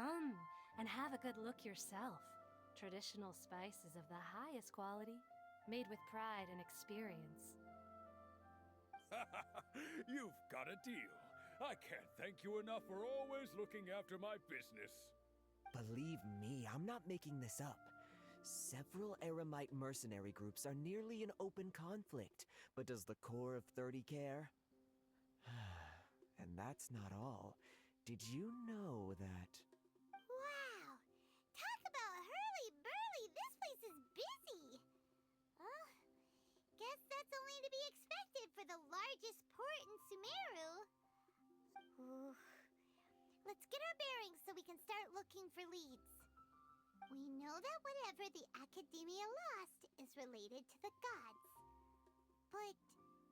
Come and have a good look yourself. Traditional spices of the highest quality, made with pride and experience. You've got a deal. I can't thank you enough for always looking after my business. Believe me, I'm not making this up. Several Eremite mercenary groups are nearly in open conflict, but does the core of 30 care? And that's not all. Did you know that... Wow! Talk about hurly-burly! This place is busy! Well, guess that's only to be expected for the largest port in Sumeru. Ooh. Let's get our bearings so we can start looking for leads. We know that whatever the Academia lost is related to the gods. But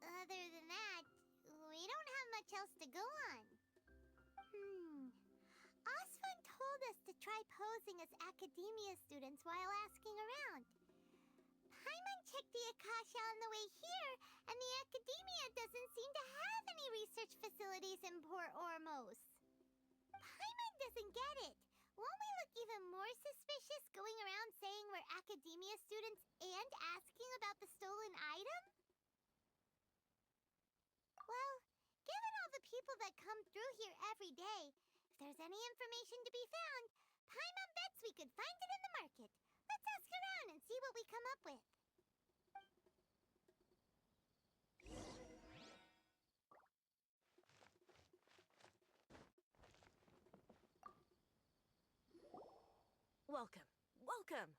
other than that, we don't have much else to go on. Osfun told us to try posing as Academia students while asking around. Paimon checked the Akasha on the way here, and the Academia doesn't seem to have any research facilities in Port Ormos. Paimon doesn't get it. Won't we look even more suspicious going around saying we're Academia students and asking about the stolen item? Well, given all the people that come through here every day, if there's any information to be found, Paimon bets we could find it in the market. Let's ask around and see what we come up with. Welcome. Welcome.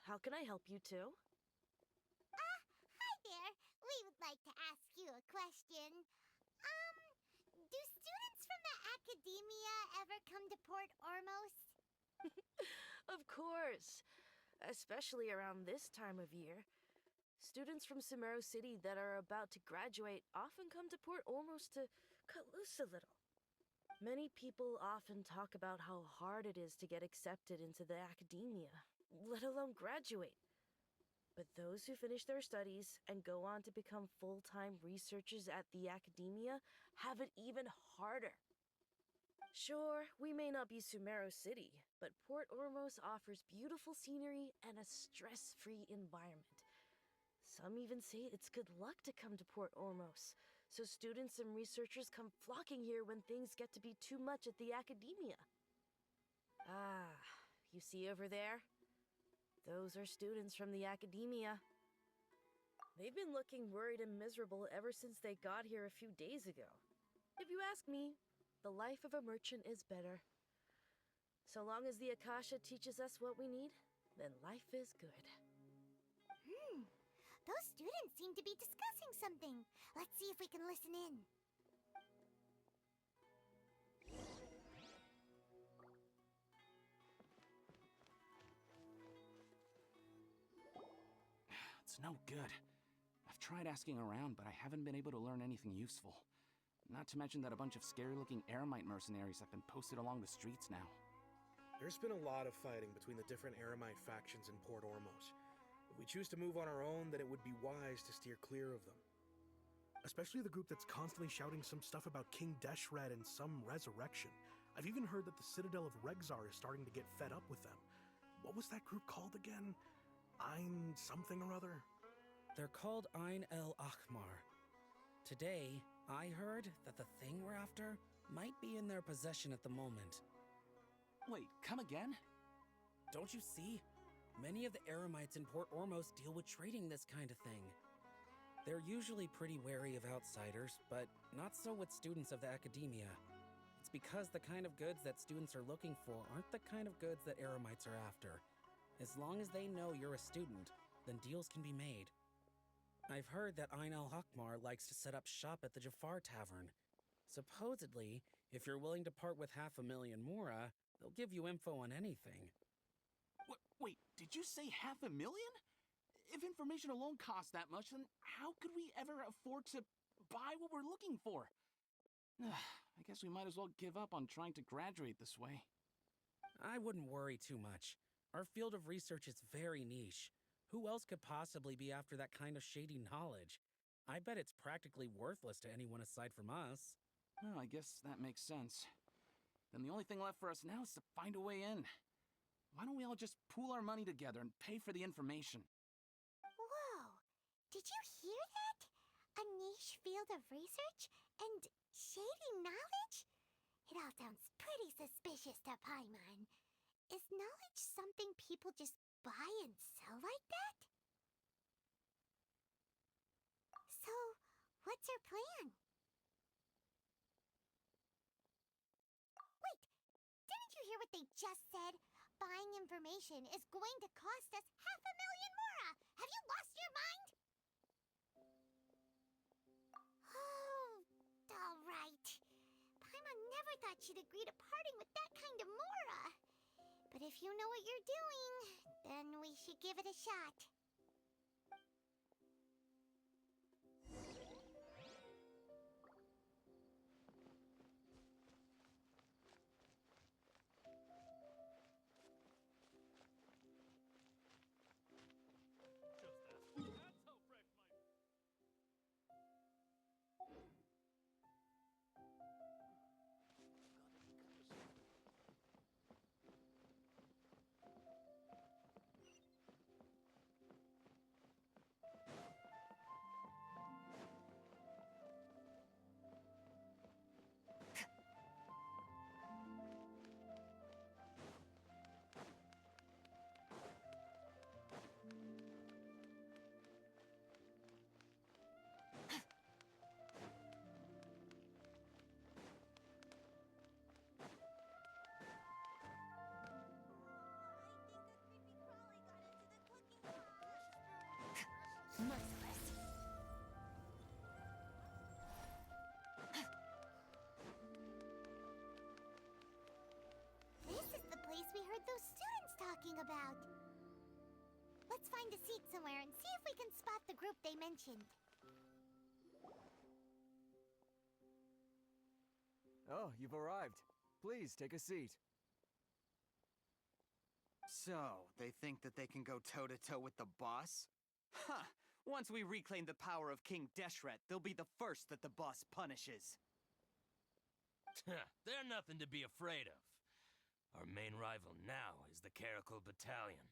How can I help you two? Hi there. We would like to ask you a question. Do students from the Academia ever come to Port Ormos? Of course. Especially around this time of year. Students from Sumeru City that are about to graduate often come to Port Ormos to cut loose a little. Many people often talk about how hard it is to get accepted into the Academia, let alone graduate. But those who finish their studies and go on to become full-time researchers at the Academia have it even harder. Sure, we may not be Sumeru City, but Port Ormos offers beautiful scenery and a stress-free environment. Some even say it's good luck to come to Port Ormos, so students and researchers come flocking here when things get to be too much at the Academia. Ah, you see over there? Those are students from the Academia. They've been looking worried and miserable ever since they got here a few days ago. If you ask me, the life of a merchant is better. So long as the Akasha teaches us what we need, then life is good. Those students seem to be discussing something. Let's see if we can listen in. It's no good. I've tried asking around, but I haven't been able to learn anything useful. Not to mention that a bunch of scary-looking Eremite mercenaries have been posted along the streets now. There's been a lot of fighting between the different Eremite factions in Port Ormos. If we choose to move on our own, then it would be wise to steer clear of them. Especially the group that's constantly shouting some stuff about King Deshred and some resurrection. I've even heard that the Citadel of Regzar is starting to get fed up with them. What was that group called again? Ein something or other? They're called Ein El Akhmar. Today, I heard that the thing we're after might be in their possession at the moment. Wait, come again? Don't you see? Many of the Eremites in Port Ormos deal with trading this kind of thing. They're usually pretty wary of outsiders, but not so with students of the Academia. It's because the kind of goods that students are looking for aren't the kind of goods that Eremites are after. As long as they know you're a student, then deals can be made. I've heard that Ein al-Hakmar likes to set up shop at the Jafar Tavern. Supposedly, if you're willing to part with 500,000 Mora, they'll give you info on anything. Wait, did you say 500,000? If information alone costs that much, then how could we ever afford to buy what we're looking for? I guess we might as well give up on trying to graduate this way. I wouldn't worry too much. Our field of research is very niche. Who else could possibly be after that kind of shady knowledge? I bet it's practically worthless to anyone aside from us. Well, I guess that makes sense. then the only thing left for us now is to find a way in. Why don't we all just pool our money together and pay for the information? Whoa! Did you hear that? A niche field of research and shady knowledge? It all sounds pretty suspicious to Paimon. Is knowledge something people just buy and sell like that? So, what's your plan? Wait, didn't you hear what they just said? Buying information is going to cost us 500,000 mora! Have you lost your mind? Oh, all right. Paimon never thought she'd agree to parting with that kind of mora. But if you know what you're doing, then we should give it a shot. Merciless. This is the place we heard those students talking about. Let's find a seat somewhere and see if we can spot the group they mentioned. Oh, you've arrived. Please, take a seat. So, they think that they can go toe-to-toe with the boss? Huh! Once we reclaim the power of King Deshret, they'll be the first that the boss punishes. They're nothing to be afraid of. Our main rival now is the Caracal Battalion.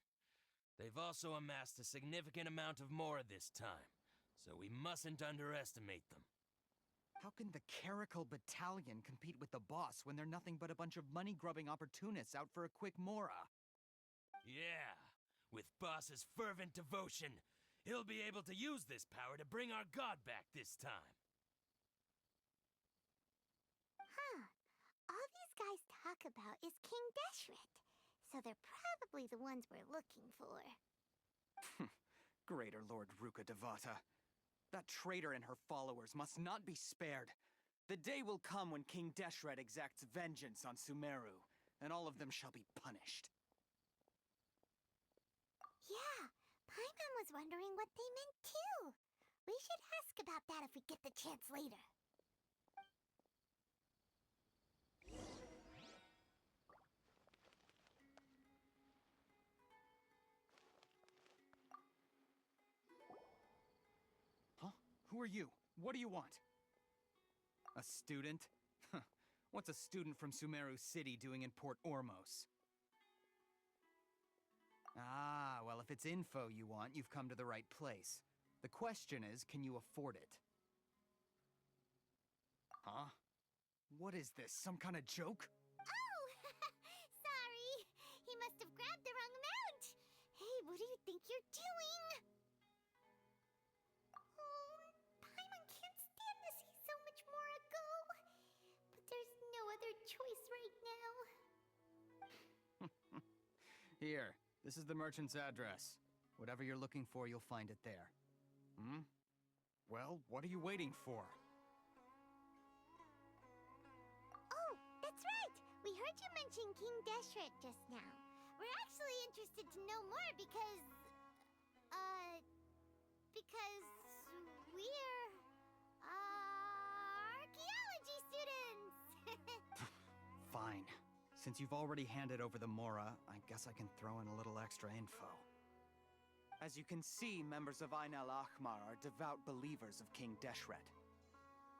They've also amassed a significant amount of Mora this time, so we mustn't underestimate them. How can the Caracal Battalion compete with the boss when they're nothing but a bunch of money-grubbing opportunists out for a quick Mora? Yeah, with Boss's fervent devotion, he'll be able to use this power to bring our god back this time. Huh. All these guys talk about is King Deshret, so they're probably the ones we're looking for. Greater Lord Ruka Devata. That traitor and her followers must not be spared. The day will come when King Deshret exacts vengeance on Sumeru, and all of them shall be punished. Yeah, Paimon was wondering what they meant too. We should ask about that if we get the chance later. Huh? Who are you? What do you want? A student? What's a student from Sumeru City doing in Port Ormos? Ah, well, if it's info you want, you've come to the right place. The question is, can you afford it? Huh? What is this, some kind of joke? Oh! Sorry! He must have grabbed the wrong amount! Hey, what do you think you're doing? Oh, Paimon can't stand to see so much more go. But there's no other choice right now. Here, this is the merchant's address. Whatever you're looking for, you'll find it there. Hmm? Well, what are you waiting for? Oh, that's right! We heard you mention King Deshret just now. We're actually interested to know more because we're, archaeology students! Fine. Since you've already handed over the Mora, I guess I can throw in a little extra info. As you can see, members of Ain al-Ahmar are devout believers of King Deshret.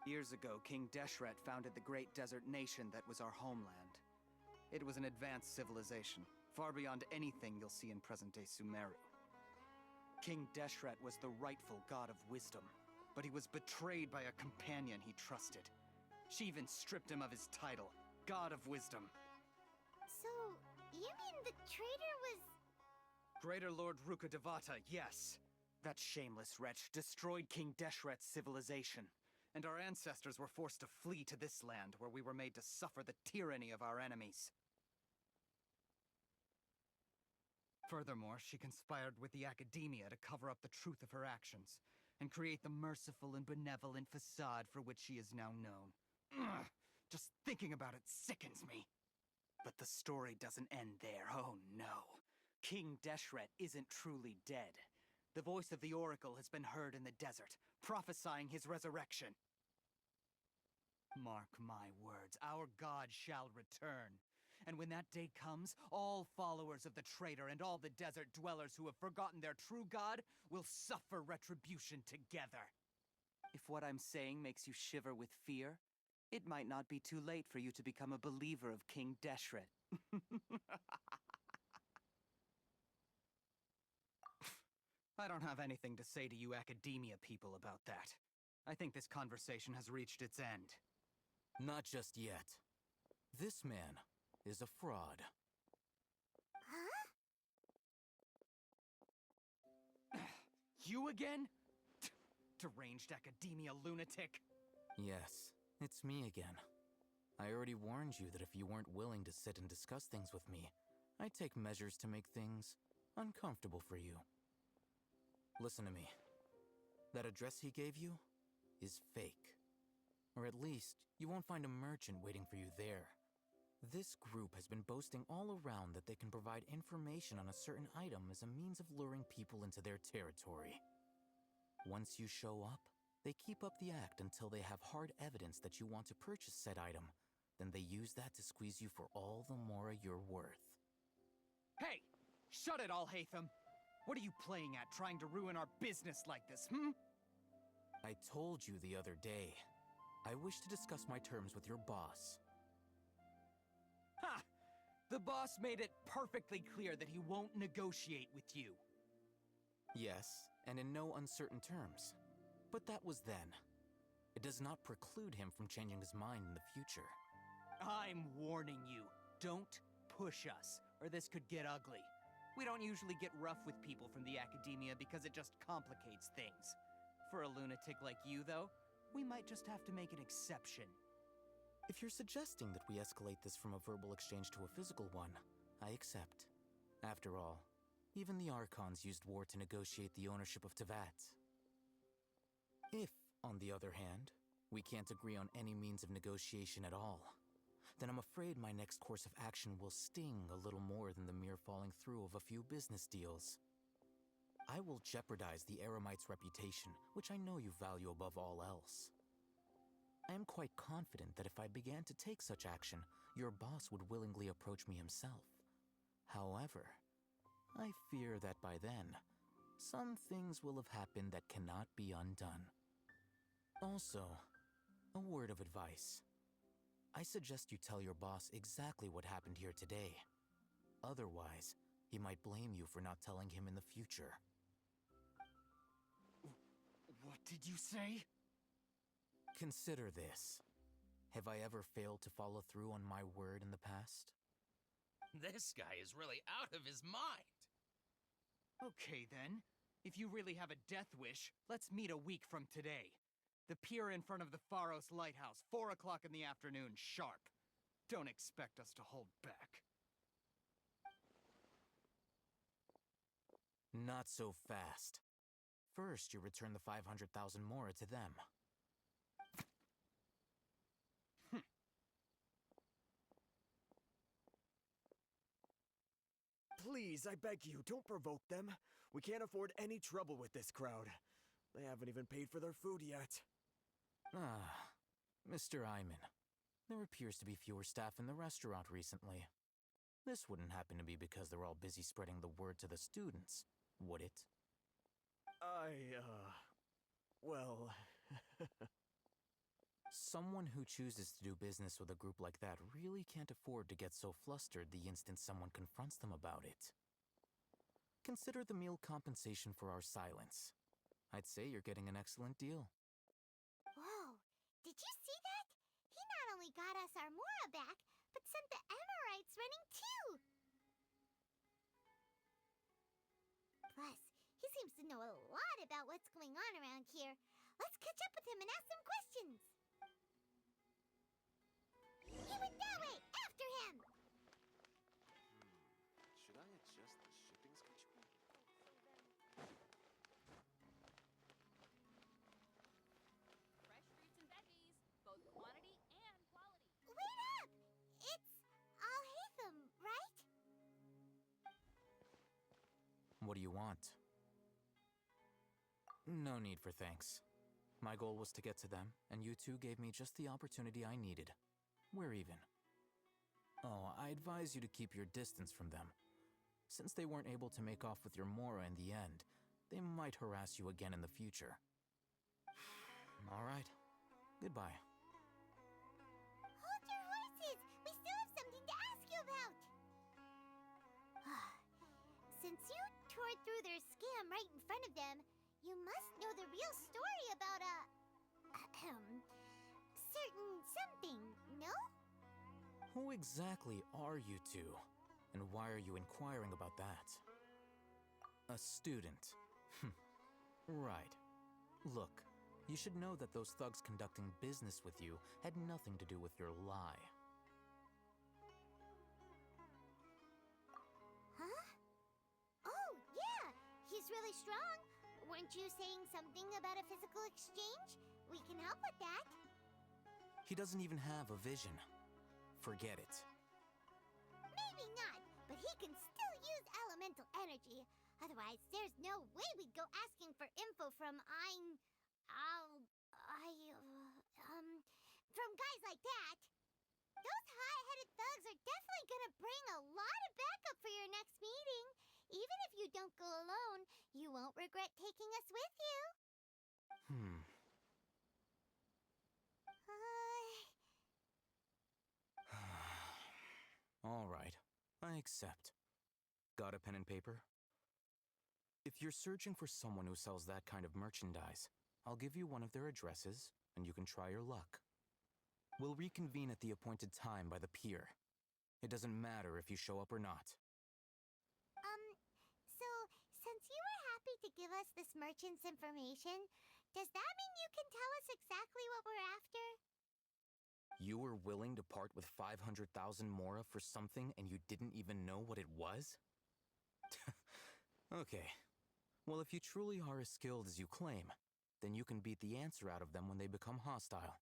Years ago, King Deshret founded the great desert nation that was our homeland. It was an advanced civilization, far beyond anything you'll see in present-day Sumeru. King Deshret was the rightful god of wisdom, but he was betrayed by a companion he trusted. She even stripped him of his title, God of Wisdom. So, you mean the traitor was... Greater Lord Rukkhadevata, yes. That shameless wretch destroyed King Deshret's civilization, and our ancestors were forced to flee to this land where we were made to suffer the tyranny of our enemies. Furthermore, she conspired with the Academia to cover up the truth of her actions, and create the merciful and benevolent facade for which she is now known. Ugh, just thinking about it sickens me. But the story doesn't end there, oh no. King Deshret isn't truly dead. The voice of the Oracle has been heard in the desert, prophesying his resurrection. Mark my words, our god shall return. And when that day comes, all followers of the traitor and all the desert dwellers who have forgotten their true god will suffer retribution together. If what I'm saying makes you shiver with fear, it might not be too late for you to become a believer of King Deshret. I don't have anything to say to you Academia people about that. I think this conversation has reached its end. Not just yet. This man is a fraud. Huh? You again? Deranged Academia lunatic. Yes, it's me again. I already warned you that if you weren't willing to sit and discuss things with me, I'd take measures to make things uncomfortable for you. Listen to me. That address he gave you is fake. Or at least, you won't find a merchant waiting for you there. This group has been boasting all around that they can provide information on a certain item as a means of luring people into their territory. Once you show up, they keep up the act until they have hard evidence that you want to purchase said item. Then they use that to squeeze you for all the more you're worth. Hey! Shut it all, Hatham! What are you playing at, trying to ruin our business like this, I told you the other day. I wish to discuss my terms with your boss. Ha! The boss made it perfectly clear that he won't negotiate with you. Yes, and in no uncertain terms. But that was then. It does not preclude him from changing his mind in the future. I'm warning you. Don't push us, or this could get ugly. We don't usually get rough with people from the Academia because it just complicates things. For a lunatic like you, though, we might just have to make an exception. If you're suggesting that we escalate this from a verbal exchange to a physical one, I accept. After all, even the Archons used war to negotiate the ownership of Teyvat. If, on the other hand, we can't agree on any means of negotiation at all, then I'm afraid my next course of action will sting a little more than the mere falling through of a few business deals. I will jeopardize the Eremite's reputation, which I know you value above all else. I am quite confident that if I began to take such action, your boss would willingly approach me himself. However, I fear that by then, some things will have happened that cannot be undone. Also, a word of advice. I suggest you tell your boss exactly what happened here today. Otherwise, he might blame you for not telling him in the future. What did you say? Consider this. Have I ever failed to follow through on my word in the past? This guy is really out of his mind. Okay then. If you really have a death wish, let's meet a week from today. The pier in front of the Pharos Lighthouse, 4 o'clock in the afternoon, sharp. Don't expect us to hold back. Not so fast. First, you return the 500,000 mora to them. Please, I beg you, don't provoke them. We can't afford any trouble with this crowd. They haven't even paid for their food yet. Ah, Mr. Iman. There appears to be fewer staff in the restaurant recently. This wouldn't happen to be because they're all busy spreading the word to the students, would it? Well... Someone who chooses to do business with a group like that really can't afford to get so flustered the instant someone confronts them about it. Consider the meal compensation for our silence. I'd say you're getting an excellent deal. Whoa, did you see that? He not only got us our Mora back, but sent the Amorites running too! Plus, he seems to know a lot about what's going on around here. Let's catch up with him and ask some questions! He went that way! After him! Should I adjust the shipping schedule? Fresh fruits and veggies, both quantity and quality. Wait up! It's Al-Haytham, right? What do you want? No need for thanks. My goal was to get to them, and you two gave me just the opportunity I needed. We're even. Oh, I advise you to keep your distance from them. Since they weren't able to make off with your Mora in the end, they might harass you again in the future. All right. Goodbye. Hold your horses! We still have something to ask you about! Since you tore through their scam right in front of them, you must know the real story about certain something, no? Who exactly are you two? And why are you inquiring about that? A student. Right. Look, you should know that those thugs conducting business with you had nothing to do with your lie. Huh? Oh, yeah! He's really strong! Weren't you saying something about a physical exchange? We can help with that. He doesn't even have a vision. Forget it. Maybe not, but he can still use elemental energy. Otherwise, there's no way we'd go asking for info from from guys like that. Those hot-headed thugs are definitely gonna bring a lot of backup for your next meeting. Even if you don't go alone, you won't regret taking us with you. All right, I accept. Got a pen and paper? If you're searching for someone who sells that kind of merchandise, I'll give you one of their addresses, and you can try your luck. We'll reconvene at the appointed time by the pier. It doesn't matter if you show up or not. So, since you were happy to give us this merchant's information, does that mean you can tell us exactly what we're after? You were willing to part with 500,000 Mora for something and you didn't even know what it was? Okay. Well, if you truly are as skilled as you claim, then you can beat the answer out of them when they become hostile.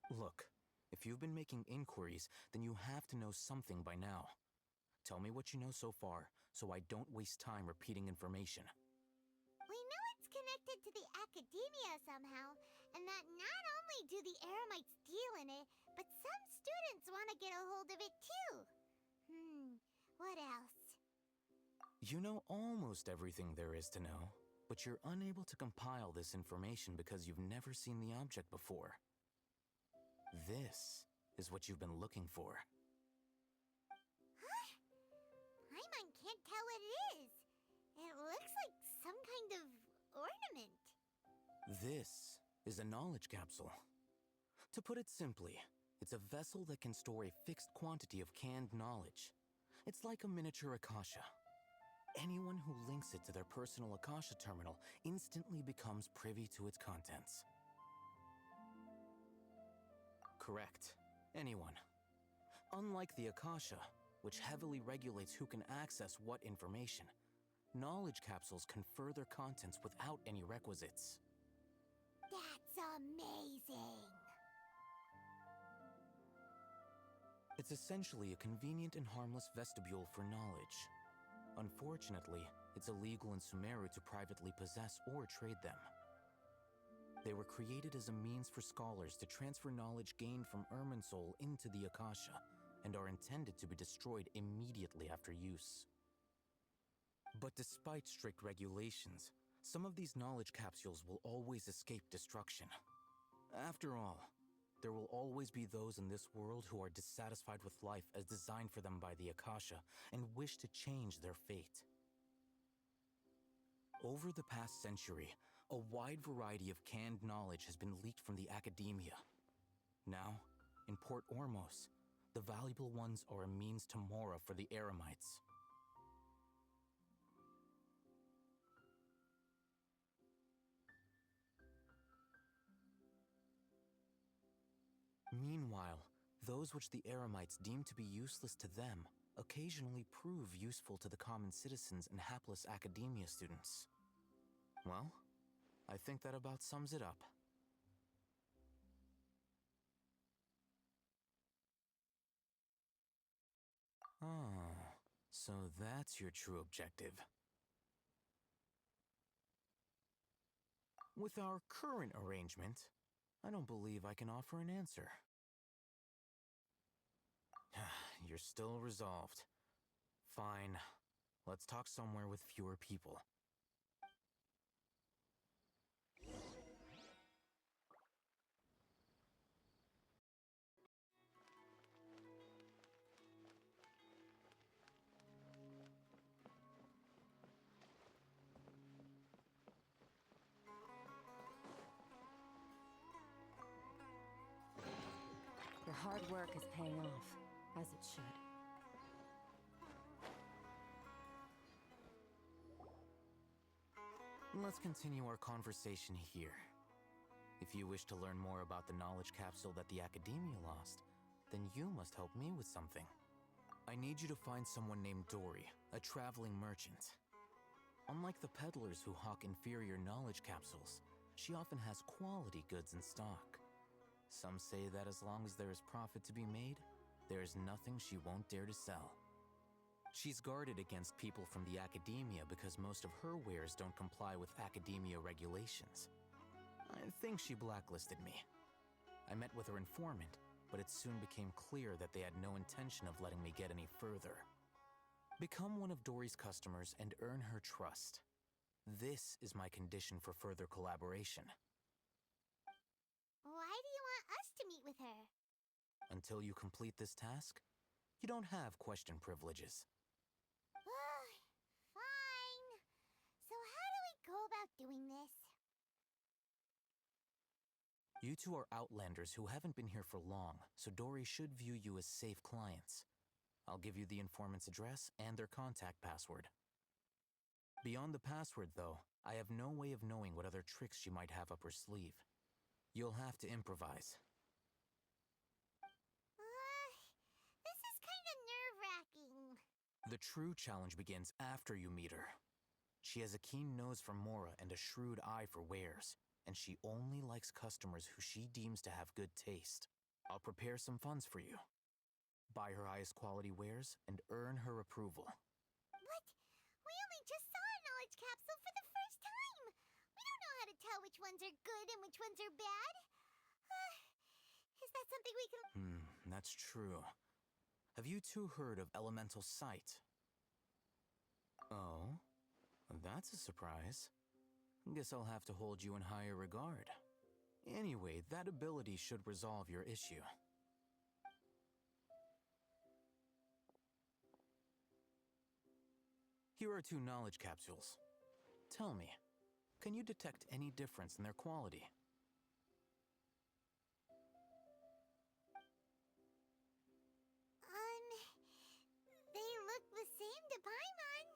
Look, if you've been making inquiries, then you have to know something by now. Tell me what you know so far, so I don't waste time repeating information. We know it's connected to the academia somehow, and that not only do the Eremites deal in it, but some students want to get a hold of it too. What else? You know almost everything there is to know, but you're unable to compile this information because you've never seen the object before. This is what you've been looking for. Huh? Paimon can't tell what it is. It looks like some kind of ornament. This is a knowledge capsule. To put it simply, it's a vessel that can store a fixed quantity of canned knowledge. It's like a miniature Akasha. Anyone who links it to their personal Akasha terminal instantly becomes privy to its contents. Correct. Anyone. Unlike the Akasha, which heavily regulates who can access what information, knowledge capsules confer their contents without any requisites. That's amazing! It's essentially a convenient and harmless vestibule for knowledge. Unfortunately, it's illegal in Sumeru to privately possess or trade them. They were created as a means for scholars to transfer knowledge gained from Irminsul into the Akasha, and are intended to be destroyed immediately after use. But despite strict regulations, some of these knowledge capsules will always escape destruction. After all, there will always be those in this world who are dissatisfied with life as designed for them by the Akasha and wish to change their fate. Over the past century, a wide variety of canned knowledge has been leaked from the academia. Now, in Port Ormos, the valuable ones are a means to Mora for the Eremites. Meanwhile, those which the Eremites deem to be useless to them occasionally prove useful to the common citizens and hapless academia students. Well, I think that about sums it up. Oh, so that's your true objective. With our current arrangement, I don't believe I can offer an answer. You're still resolved. Fine. Let's talk somewhere with fewer people. Your hard work is paying off, as it should. Let's continue our conversation here. If you wish to learn more about the knowledge capsule that the Academia lost, then you must help me with something. I need you to find someone named Dory, a traveling merchant. Unlike the peddlers who hawk inferior knowledge capsules, she often has quality goods in stock. Some say that as long as there is profit to be made, there is nothing she won't dare to sell. She's guarded against people from the Academia because most of her wares don't comply with Academia regulations. I think she blacklisted me. I met with her informant, but it soon became clear that they had no intention of letting me get any further. Become one of Dory's customers and earn her trust. This is my condition for further collaboration. Why do you want us to meet with her? Until you complete this task, you don't have question privileges. Fine. So how do we go about doing this? You two are outlanders who haven't been here for long, so Dory should view you as safe clients. I'll give you the informant's address and their contact password. Beyond the password, though, I have no way of knowing what other tricks she might have up her sleeve. You'll have to improvise. This is kind of nerve-wracking. The true challenge begins after you meet her. She has a keen nose for Mora and a shrewd eye for wares, and she only likes customers who she deems to have good taste. I'll prepare some funds for you. Buy her highest quality wares and earn her approval. What? We only just saw a knowledge capsule for the first time. We don't know how to tell which ones are good and which ones are bad. Is that something we can... That's true. Have you two heard of elemental sight? Oh, that's a surprise. Guess I'll have to hold you in higher regard. Anyway, that ability should resolve your issue. Here are 2 knowledge capsules. Tell me, can you detect any difference in their quality? They look the same to Paimon.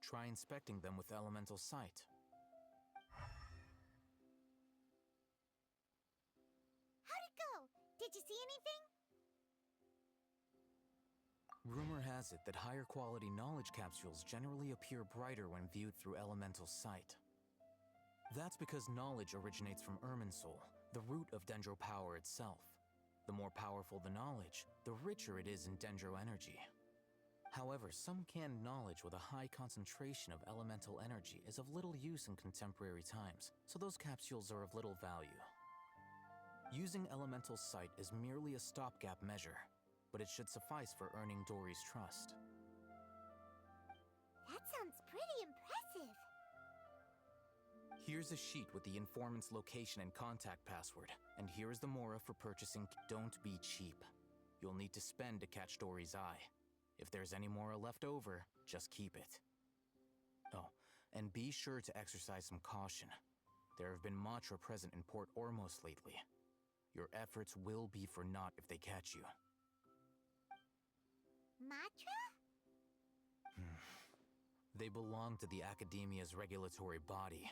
Try inspecting them with elemental sight. How'd it go? Did you see anything? Rumor has it that higher quality knowledge capsules generally appear brighter when viewed through elemental sight. That's because knowledge originates from Irminsul, the root of Dendro power itself. The more powerful the knowledge, the richer it is in Dendro energy. However, some canned knowledge with a high concentration of elemental energy is of little use in contemporary times, so those capsules are of little value. Using elemental sight is merely a stopgap measure, but it should suffice for earning Dory's trust. That sounds pretty impressive. Here's a sheet with the informant's location and contact password. And here is the Mora for purchasing. Don't be cheap. You'll need to spend to catch Dory's eye. If there's any Mora left over, just keep it. Oh, and be sure to exercise some caution. There have been Matra present in Port Ormos lately. Your efforts will be for naught if they catch you. Matra? They belong to the Academia's regulatory body.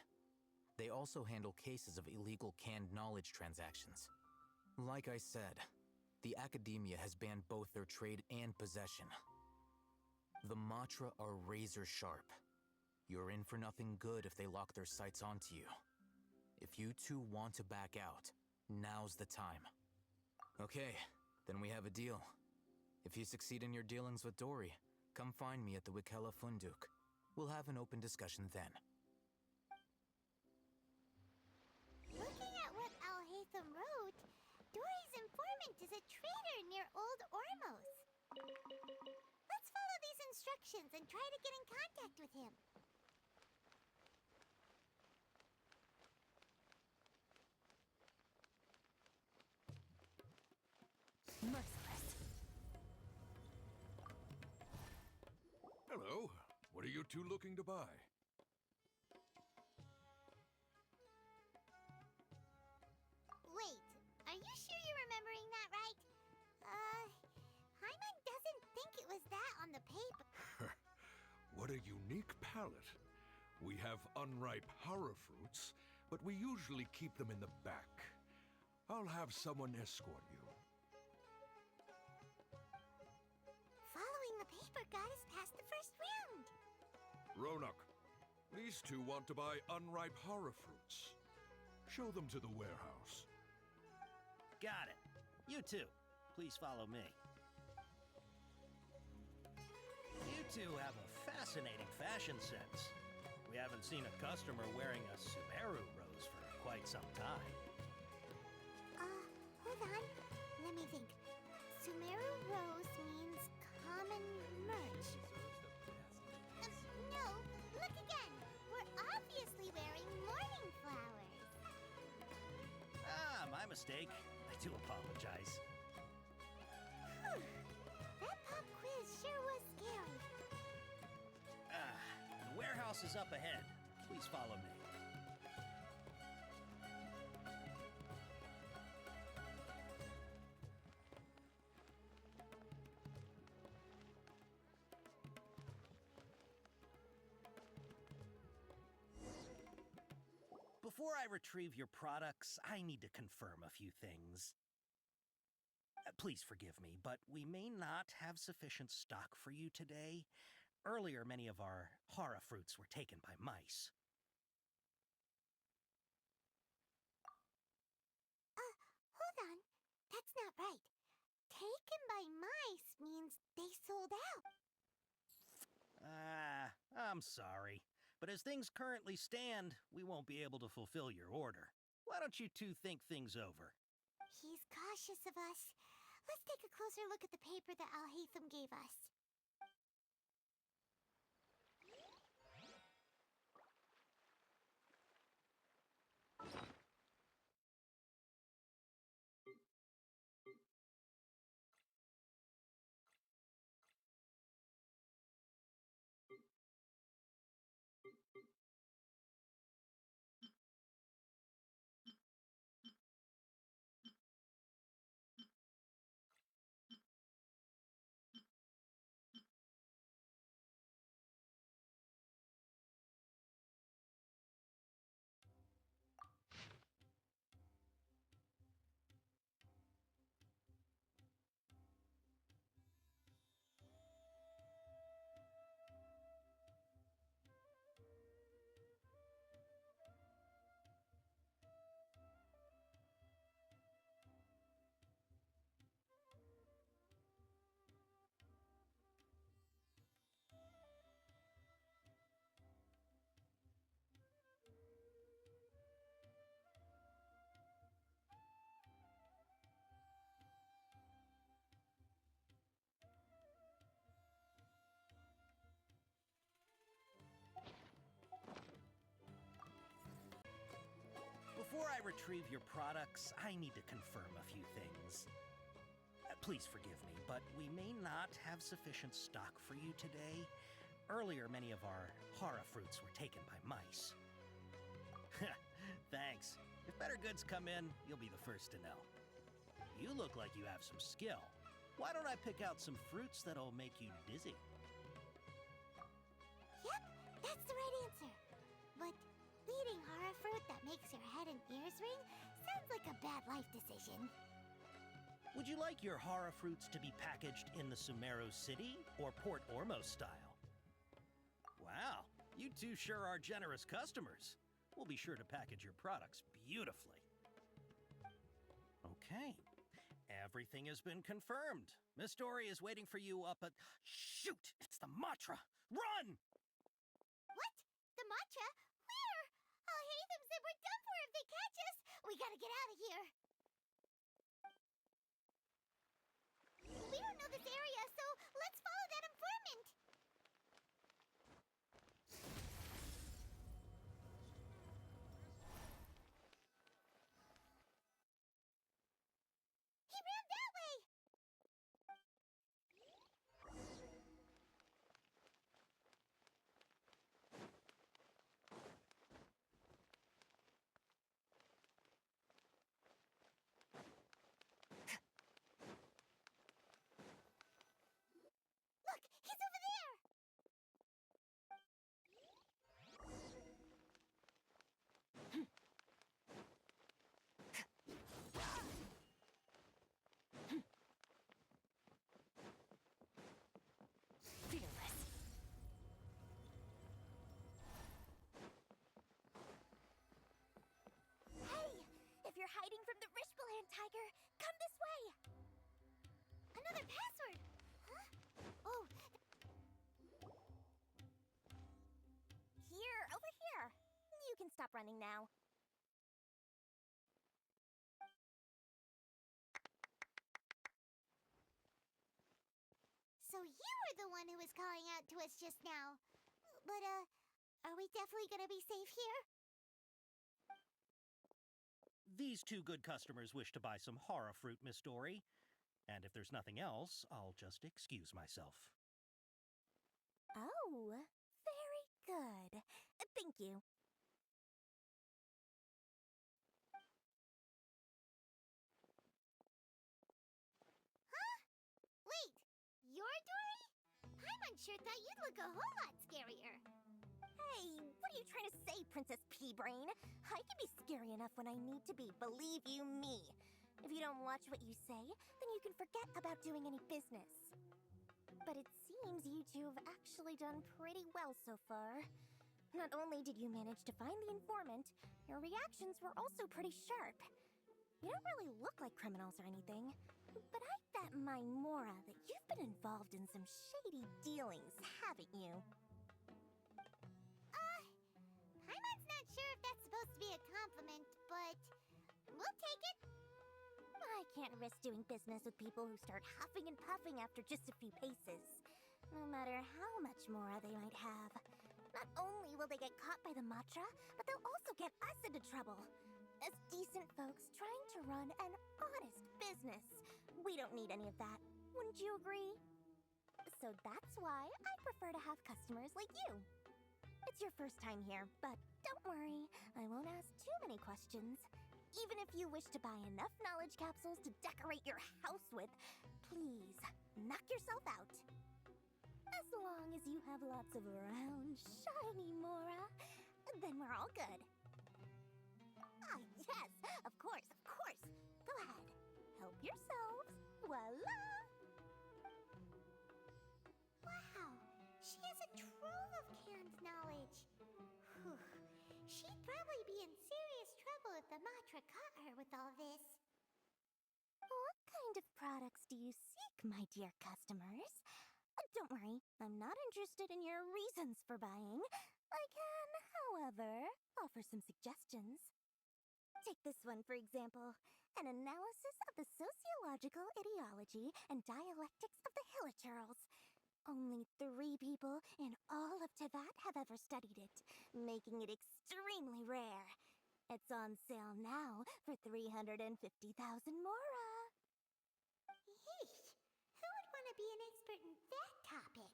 They also handle cases of illegal canned knowledge transactions. Like I said, the Academia has banned both their trade and possession. The Matra are razor sharp. You're in for nothing good if they lock their sights onto you. If you two want to back out, now's the time. Okay, then we have a deal. If you succeed in your dealings with Dory, come find me at the Wikela Funduk. We'll have an open discussion then. Looking at what Alhaitham wrote, Dory's informant is a traitor near Old Ormos. Let's follow these instructions and try to get in contact with him. Merciless. Hello. What are you two looking to buy? Wait, are you sure you're remembering that right? Hyman doesn't think it was that on the paper. What a unique palette. We have unripe horror fruits, but we usually keep them in the back. I'll have someone escort you. Following the paper got us past the first round. Ronak, these two want to buy unripe horror fruits. Show them to the warehouse. Got it. You too. Please follow me. You two have a fascinating fashion sense. We haven't seen a customer wearing a Sumeru rose for quite some time. Hold on. Let me think. Sumeru rose means common merch. No, look again. We're obviously wearing morning flowers. Ah, my mistake. I do apologize. Whew. That pop quiz sure was scary. The warehouse is up ahead. Please follow me. Before I retrieve your products, I need to confirm a few things. Please forgive me, but we may not have sufficient stock for you today. Earlier, many of our hara fruits were taken by mice. Hold on. That's not right. Taken by mice means they sold out. I'm sorry. But as things currently stand, we won't be able to fulfill your order. Why don't you two think things over? He's cautious of us. Let's take a closer look at the paper that Alhaitham gave us. I retrieve your products, I need to confirm a few things. Please forgive me, but we may not have sufficient stock for you today. Earlier, many of our hara fruits were taken by mice. Thanks. If better goods come in, you'll be the first to know. You look like you have some skill. Why don't I pick out some fruits that'll make you dizzy? Yep, that's the right answer. But eating hara fruit that makes your head and ears ring sounds like a bad life decision. Would you like your hara fruits to be packaged in the Sumeru City or Port Ormos style? Wow, you two sure are generous customers. We'll be sure to package your products beautifully. Okay, everything has been confirmed. Miss Dory is waiting for you up at... Shoot, it's the Matra! Run! What? The matcha? Where? Oh, Hatham said we're done for if they catch us. We gotta get out of here. We don't know this area, so let's follow that informant. He ran that way. Look, he's over there. Fearless. Hey, if you're hiding from the Rishbaland tiger, come this way. Another password. Huh? Oh. Here, over here. You can stop running now. So you were the one who was calling out to us just now. But, are we definitely gonna be safe here? These two good customers wish to buy some hara fruit, Miss Dory. And if there's nothing else, I'll just excuse myself. Oh, very good. Thank you. Huh? Wait, you're Dory? Paimon sure thought you'd look a whole lot scarier. Hey, what are you trying to say, Princess Pea-Brain? I can be scary enough when I need to be, believe you me. If you don't watch what you say, then you can forget about doing any business. But it seems you two have actually done pretty well so far. Not only did you manage to find the informant, your reactions were also pretty sharp. You don't really look like criminals or anything, but I bet my Mora that you've been involved in some shady dealings, haven't you? Paimon's not sure if that's supposed to be a compliment, but we'll take it. I can't risk doing business with people who start huffing and puffing after just a few paces, no matter how much Mora they might have. Not only will they get caught by the Matra, but they'll also get us into trouble. As decent folks trying to run an honest business, we don't need any of that. Wouldn't you agree? So that's why I prefer to have customers like you. It's your first time here, but don't worry, I won't ask too many questions. Even if you wish to buy enough knowledge capsules to decorate your house with, please, knock yourself out. As long as you have lots of round, shiny Mora, then we're all good. Ah, yes, of course, of course. Go ahead, help yourselves. Voila! Wow, she has a trove of canned knowledge. Whew. She'd probably be in serious trouble if the Matra caught her with all this. What kind of products do you seek, my dear customers? Don't worry, I'm not interested in your reasons for buying. I can, however, offer some suggestions. Take this one, for example. An analysis of the sociological ideology and dialectics of the Hilichurls. Only 3 people in all of Teyvat have ever studied it, making it extremely rare. It's on sale now for 350,000 mora. Yeesh. Who would want to be an expert in that topic?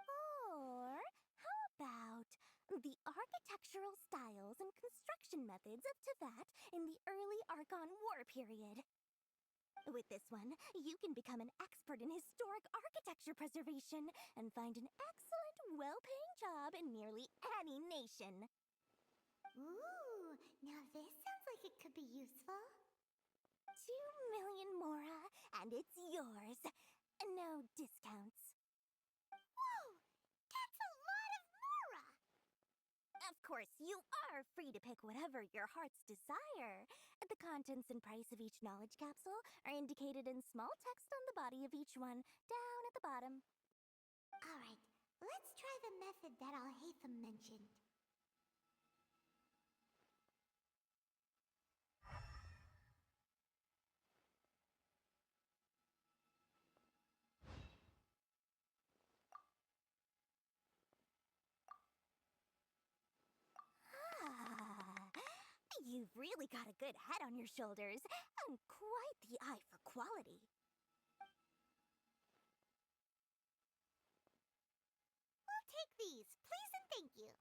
Or how about the architectural styles and construction methods of Teyvat in the early Archon War period? With this one, you can become an expert in historic architecture preservation and find an excellent, well-paying job in nearly any nation. Ooh, now this sounds like it could be useful. 2 million mora, and it's yours. No discounts. Whoa! That's a lot of mora! Of course, you are free to pick whatever your heart's desire. The contents and price of each knowledge capsule are indicated in small text on the body of each one, down at the bottom. Alright, let's try the method that Alhaitham mentioned. You've really got a good head on your shoulders, and quite the eye for quality. We'll take these, please and thank you.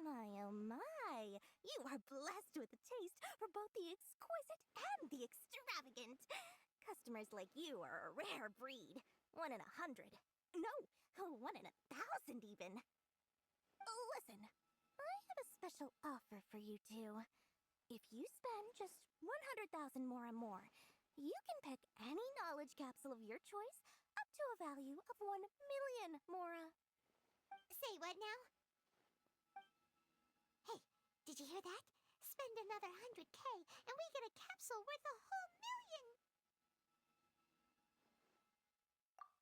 My oh my, you are blessed with a taste for both the exquisite and the extravagant. Customers like you are a rare breed. 1 in 100. No, 1 in 1,000 even. Listen, I have a special offer for you two. If you spend just 100,000 more, you can pick any knowledge capsule of your choice up to a value of 1 million mora. Say what now? Hey, did you hear that? Spend another 100K and we get a capsule worth a whole million!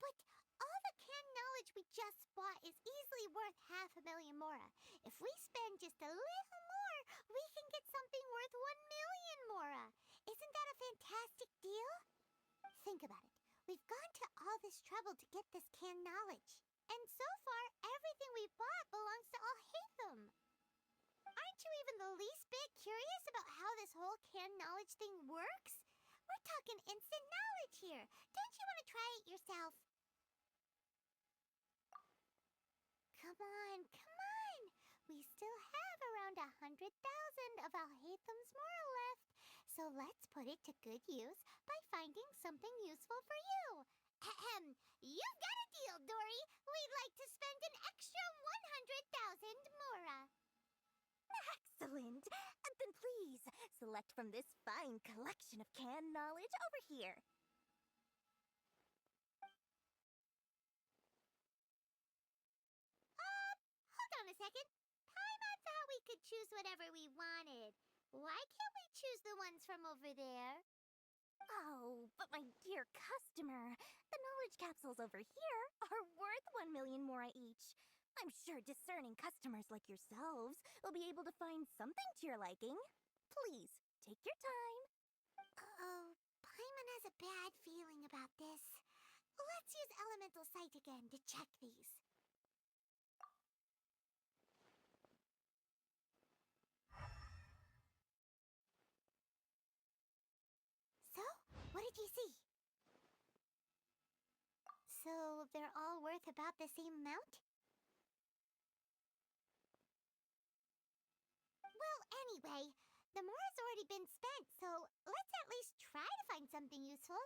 But all the canned knowledge we just bought is easily worth 500,000 mora. If we spend just a little more, we can get something worth 1 million mora. Isn't that a fantastic deal? Think about it. We've gone to all this trouble to get this canned knowledge. And so far, everything we bought belongs to Alhaitham. Aren't you even the least bit curious about how this whole canned knowledge thing works? We're talking instant knowledge here. Don't you want to try it yourself? Come on, come on. We still have around 100,000 of Alhaitham's mora left. So let's put it to good use by finding something useful for you. Ahem. You've got a deal, Dory. We'd like to spend an extra 100,000 mora. Excellent. Then please, select from this fine collection of canned knowledge over here. Hold on a second. Paimon thought we could choose whatever we wanted. Why can't we choose the ones from over there? Oh, but my dear customer, the knowledge capsules over here are worth 1 million mora each. I'm sure discerning customers like yourselves will be able to find something to your liking. Please, take your time. Uh-oh, Paimon has a bad feeling about this. Let's use Elemental Sight again to check these. So, what did you see? So, they're all worth about the same amount? Well, anyway, the mora's already been spent, so let's at least try to find something useful.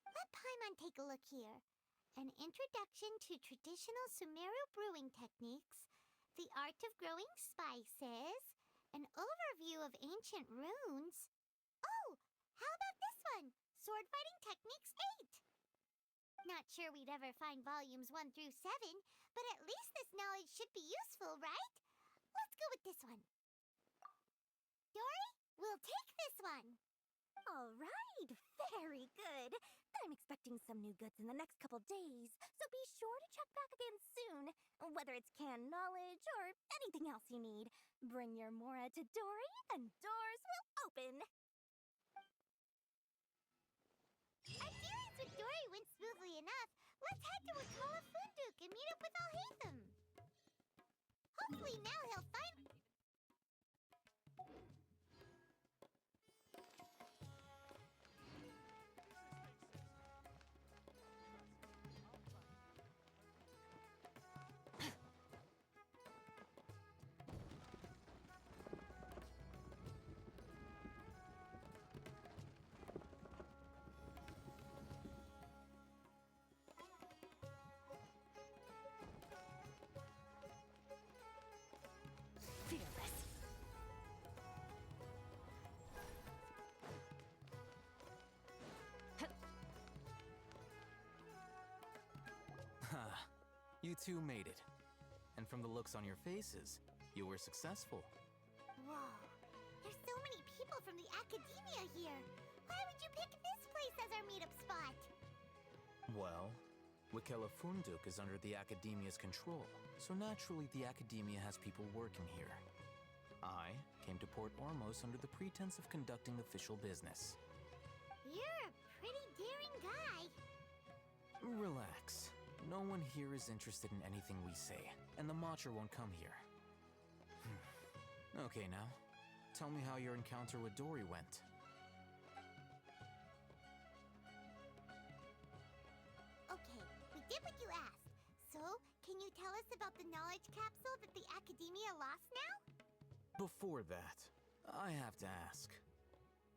Let Paimon take a look here. An introduction to traditional Sumeru brewing techniques, the art of growing spices, an overview of ancient runes. Oh, how about this one? Sword Fighting Techniques 8. Not sure we'd ever find volumes 1 through 7, but at least this knowledge should be useful, right? Let's go with this one. Dory, we'll take this one. All right, very good. I'm expecting some new goods in the next couple days, so be sure to check back again soon. Whether it's canned knowledge or anything else you need, bring your mora to Dory and doors will open. Our dealings with Dory went smoothly enough. Let's head to Wakala Funduk and meet up with Alhaitham. Hopefully now he'll find... You two made it. And from the looks on your faces, you were successful. Whoa. There's so many people from the academia here. Why would you pick this place as our meetup spot? Well, Wikela Funduk is under the Academia's control, so naturally the Academia has people working here. I came to Port Ormos under the pretense of conducting official business. You're a pretty daring guy. Relax. No one here is interested in anything we say, and the Matcha won't come here. Okay, now, tell me how your encounter with Dory went. Okay, we did what you asked. So, can you tell us about the knowledge capsule that the academia lost now? Before that, I have to ask,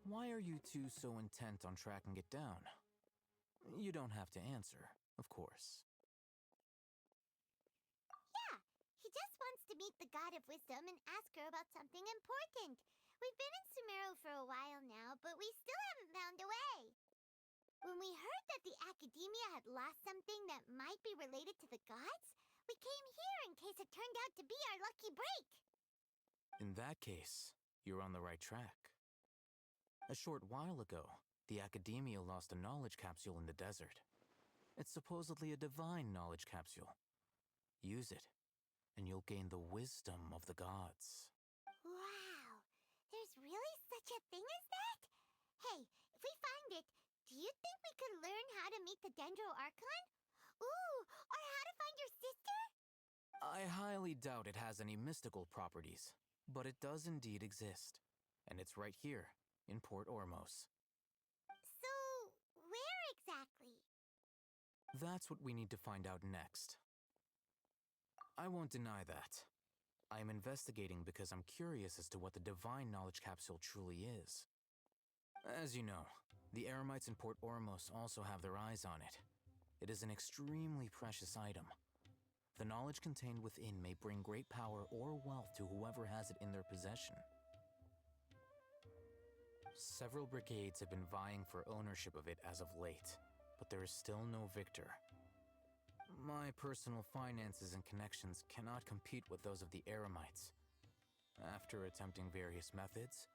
why are you two so intent on tracking it down? You don't have to answer, of course. Yeah, he just wants to meet the God of Wisdom and ask her about something important. We've been in Sumeru for a while now, but we still haven't found a way. When we heard that the academia had lost something that might be related to the gods, we came here in case it turned out to be our lucky break. In that case, you're on the right track. A short while ago, the Academia lost a knowledge capsule in the desert. It's supposedly a divine knowledge capsule. Use it, and you'll gain the wisdom of the gods. Wow, there's really such a thing as that? Hey, if we find it, do you think we could learn how to meet the Dendro Archon? Ooh, or how to find your sister? I highly doubt it has any mystical properties, but it does indeed exist. And it's right here, in Port Ormos. So, where exactly? That's what we need to find out next. I won't deny that. I am investigating because I'm curious as to what the divine knowledge capsule truly is. As you know, the Eremites in Port Ormos also have their eyes on it. It is an extremely precious item. The knowledge contained within may bring great power or wealth to whoever has it in their possession. Several brigades have been vying for ownership of it as of late, but there is still no victor. My personal finances and connections cannot compete with those of the Eremites. After attempting various methods,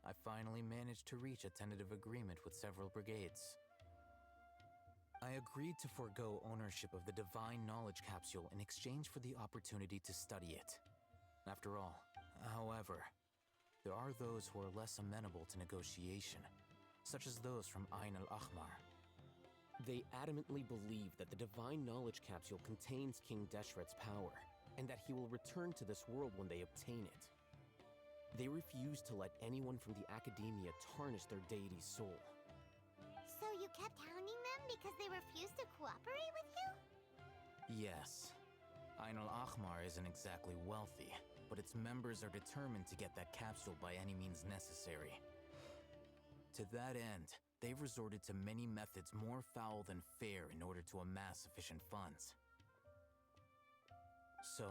I finally managed to reach a tentative agreement with several brigades. I agreed to forego ownership of the divine knowledge capsule in exchange for the opportunity to study it. After all, however, there are those who are less amenable to negotiation, such as those from Ain al-Ahmar. They adamantly believe that the divine knowledge capsule contains King Deshret's power, and that he will return to this world when they obtain it. They refuse to let anyone from the academia tarnish their deity's soul. So you kept hounding them because they refused to cooperate with you? Yes. Ain al-Ahmar isn't exactly wealthy, but its members are determined to get that capsule by any means necessary. To that end, they've resorted to many methods more foul than fair in order to amass sufficient funds. So,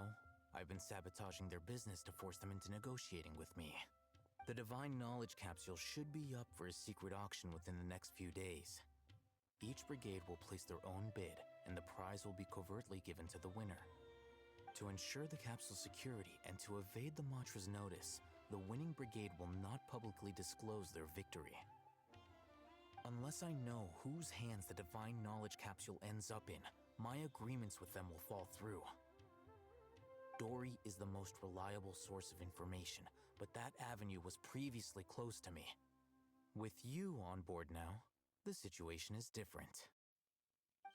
I've been sabotaging their business to force them into negotiating with me. The divine knowledge capsule should be up for a secret auction within the next few days. Each brigade will place their own bid, and the prize will be covertly given to the winner. To ensure the capsule's security and to evade the Matra's notice, the winning brigade will not publicly disclose their victory. Unless I know whose hands the divine knowledge capsule ends up in, my agreements with them will fall through. Dory is the most reliable source of information, but that avenue was previously closed to me. With you on board now, the situation is different.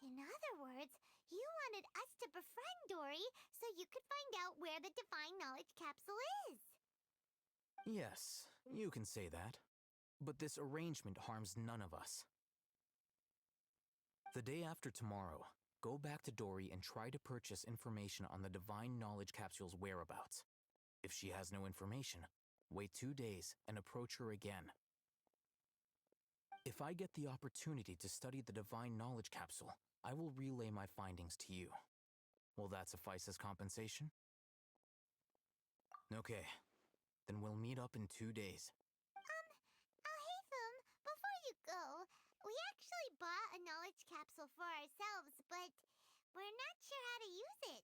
In other words, you wanted us to befriend Dory so you could find out where the divine knowledge capsule is. Yes, you can say that. But this arrangement harms none of us. The day after tomorrow, go back to Dory and try to purchase information on the divine knowledge capsule's whereabouts. If she has no information, wait 2 days and approach her again. If I get the opportunity to study the divine knowledge capsule, I will relay my findings to you. Will that suffice as compensation? Okay, then we'll meet up in 2 days. Alhaitham, before you go, we actually bought a knowledge capsule for ourselves, but we're not sure how to use it.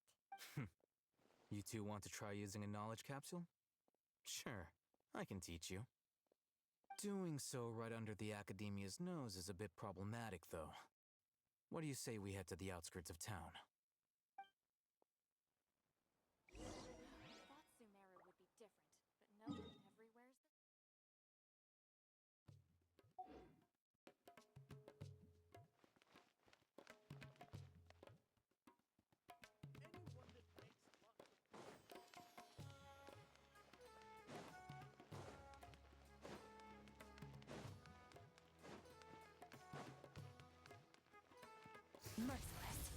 You two want to try using a knowledge capsule? Sure, I can teach you. Doing so right under the Academia's nose is a bit problematic, though. What do you say we head to the outskirts of town? I thought Sumeru would be different, but no one everywhere's the... Merciless.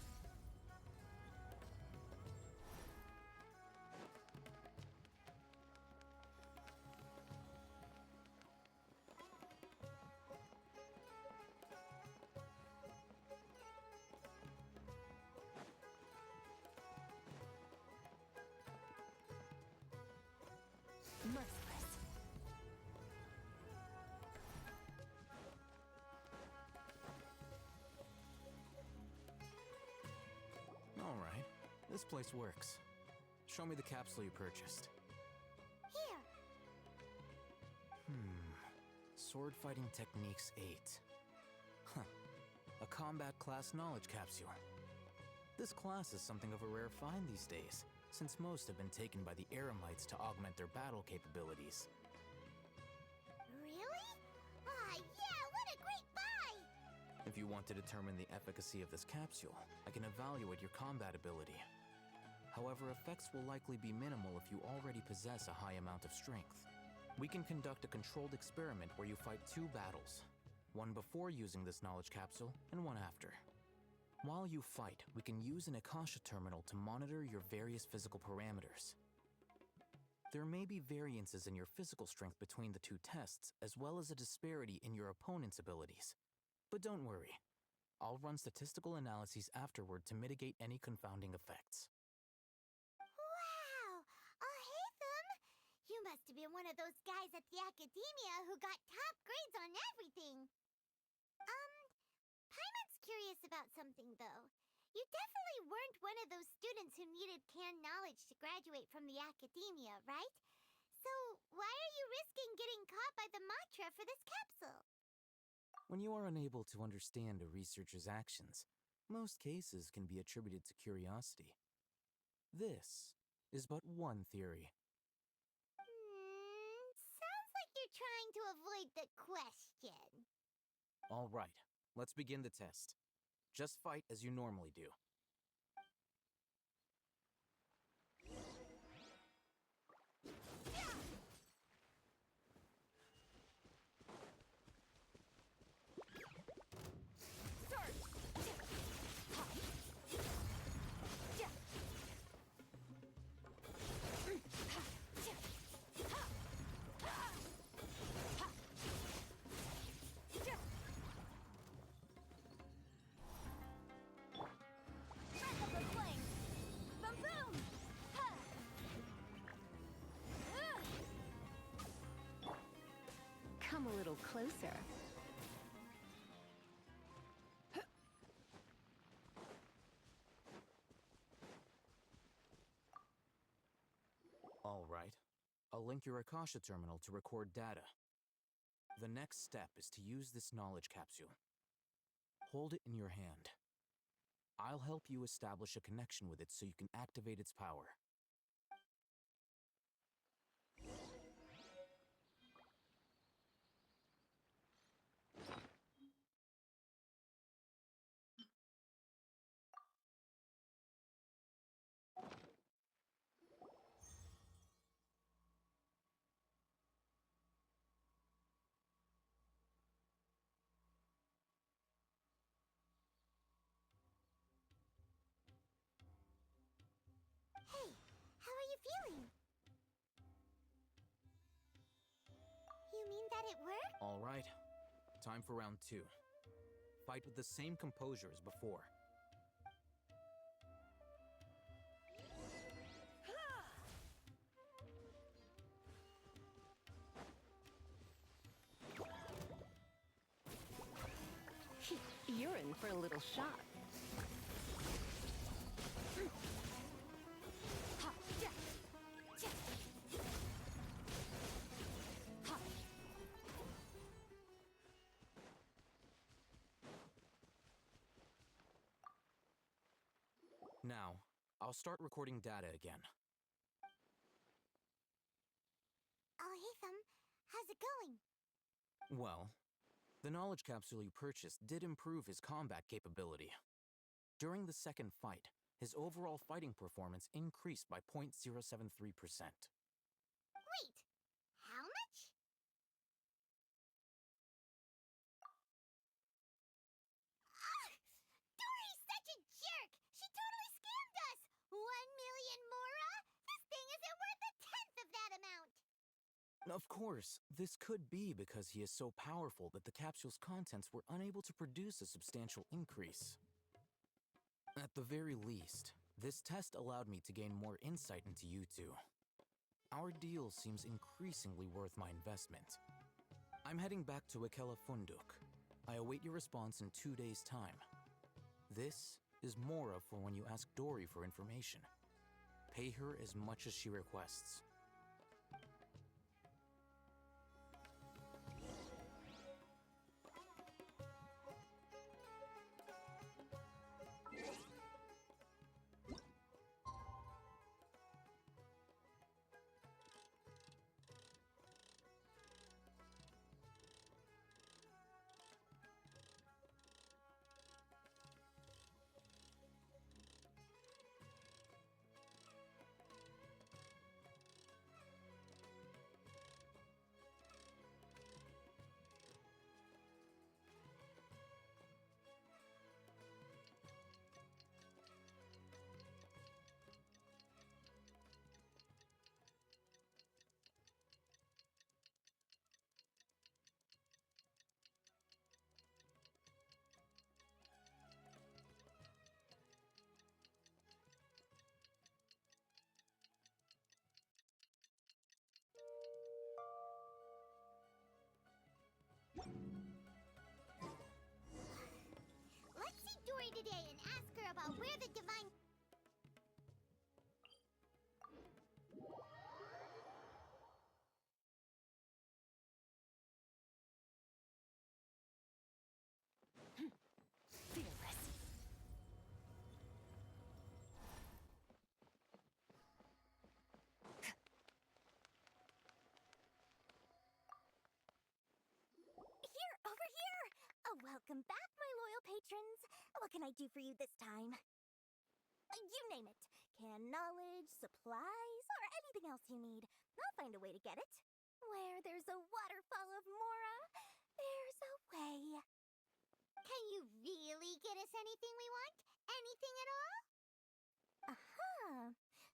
Merciless. All right, this place works. Show me the capsule you purchased. Here. Sword Fighting Techniques 8. Huh. A combat class knowledge capsule. This class is something of a rare find these days, since most have been taken by the Eremites to augment their battle capabilities. Really? Ah, yeah, what a great buy! If you want to determine the efficacy of this capsule, I can evaluate your combat ability. However, effects will likely be minimal if you already possess a high amount of strength. We can conduct a controlled experiment where you fight 2 battles, one before using this knowledge capsule and one after. While you fight, we can use an Akasha terminal to monitor your various physical parameters. There may be variances in your physical strength between the 2 tests, as well as a disparity in your opponent's abilities. But don't worry, I'll run statistical analyses afterward to mitigate any confounding effects. Wow! Haytham! You must have been one of those guys at the Academia who got top grades on everything. Paimon's curious about something, though. You definitely weren't one of those students who needed canned knowledge to graduate from the Academia, right? So, why are you risking getting caught by the Matra for this capsule? When you are unable to understand a researcher's actions, most cases can be attributed to curiosity. This is but one theory. Sounds like you're trying to avoid the question. All right, let's begin the test. Just fight as you normally do. Come a little closer. All right. I'll link your Akasha terminal to record data. The next step is to use this knowledge capsule. Hold it in your hand. I'll help you establish a connection with it so you can activate its power. Hey, how are you feeling? You mean that it worked? All right. Time for round 2. Fight with the same composure as before. You're in for a little shock. Now, I'll start recording data again. Oh, hey, Thumb. How's it going? Well, the knowledge capsule you purchased did improve his combat capability. During the second fight, his overall fighting performance increased by 0.073%. Wait, how much? Ah! Dory's such a jerk! She totally scammed us! 1,000,000 mora? This thing isn't worth a tenth of that amount! Of course, this could be because he is so powerful that the capsule's contents were unable to produce a substantial increase. At the very least, this test allowed me to gain more insight into you two. Our deal seems increasingly worth my investment. I'm heading back to Ikela Funduk. I await your response in 2 days' time. This is Mora for when you ask Dory for information. Pay her as much as she requests. Let's see Dory today and ask her about where the divine... Fearless. Here, over here! Welcome back, my loyal patrons. What can I do for you this time? You name it. Canned knowledge, supplies, or anything else you need. I'll find a way to get it. Where there's a waterfall of Mora, there's a way. Can you really get us anything we want? Anything at all? Aha!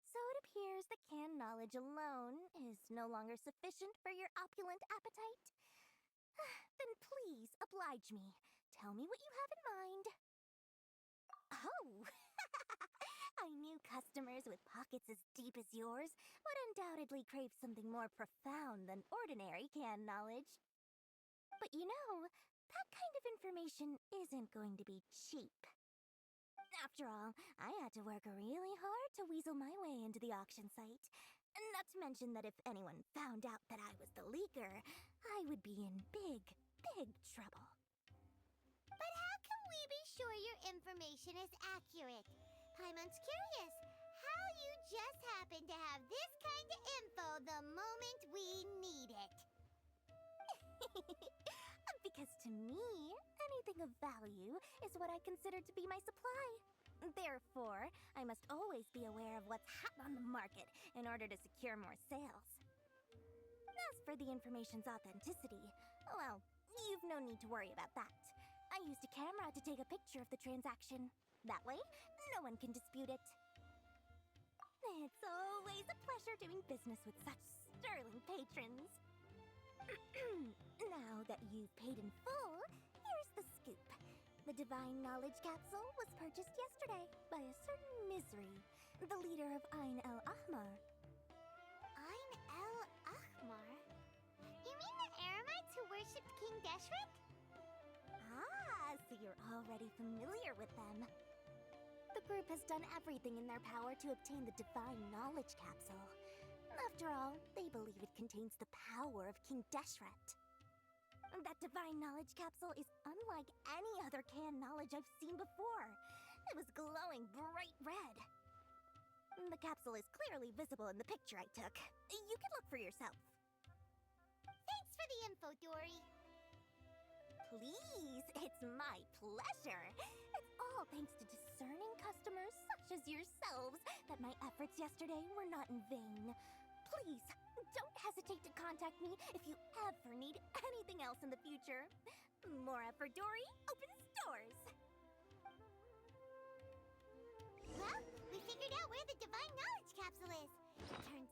So it appears that canned knowledge alone is no longer sufficient for your opulent appetite? Then please oblige me. Tell me what you have in mind. Oh! I knew customers with pockets as deep as yours would undoubtedly crave something more profound than ordinary canned knowledge. But you know, that kind of information isn't going to be cheap. After all, I had to work really hard to weasel my way into the auction site. Not to mention that if anyone found out that I was the leaker, I would be in big, big trouble. But how can we be sure your information is accurate? Paimon's curious how you just happen to have this kind of info the moment we need it. Because to me, anything of value is what I consider to be my supply. Therefore, I must always be aware of what's hot on the market in order to secure more sales. As for the information's authenticity, well, you've no need to worry about that. I used a camera to take a picture of the transaction. That way, no one can dispute it. It's always a pleasure doing business with such sterling patrons. Now that you've paid in full, here's the scoop. The Divine Knowledge Capsule was purchased yesterday by a certain Misery, the leader of Ain el Ahmar. Ain el Ahmar? You mean the Eremites who worshipped King Deshret? Ah, so you're already familiar with them. The group has done everything in their power to obtain the Divine Knowledge Capsule. After all, they believe it contains the power of King Deshret. That Divine Knowledge Capsule is unlike any other canned knowledge I've seen before. It was glowing bright red. The capsule is clearly visible in the picture I took. You can look for yourself. Thanks for the info, Dory. Please, it's my pleasure. It's all thanks to discerning customers such as yourselves that my efforts yesterday were not in vain. Please, don't hesitate to contact me if you ever need anything else in the future. Mora for Dory opens doors. Well, we figured out where the Divine Knowledge Capsule is. Turns...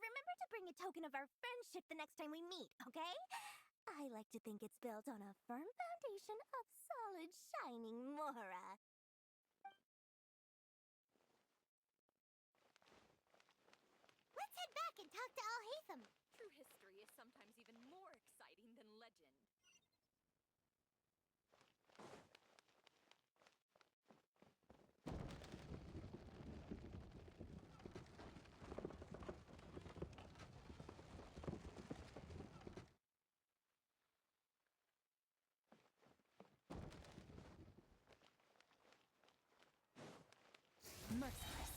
Remember to bring a token of our friendship the next time we meet, okay? I like to think it's built on a firm foundation of solid, shining Mora. Let's head back and talk to Alhaitham. True history is sometimes even more exciting than legend. Merciless.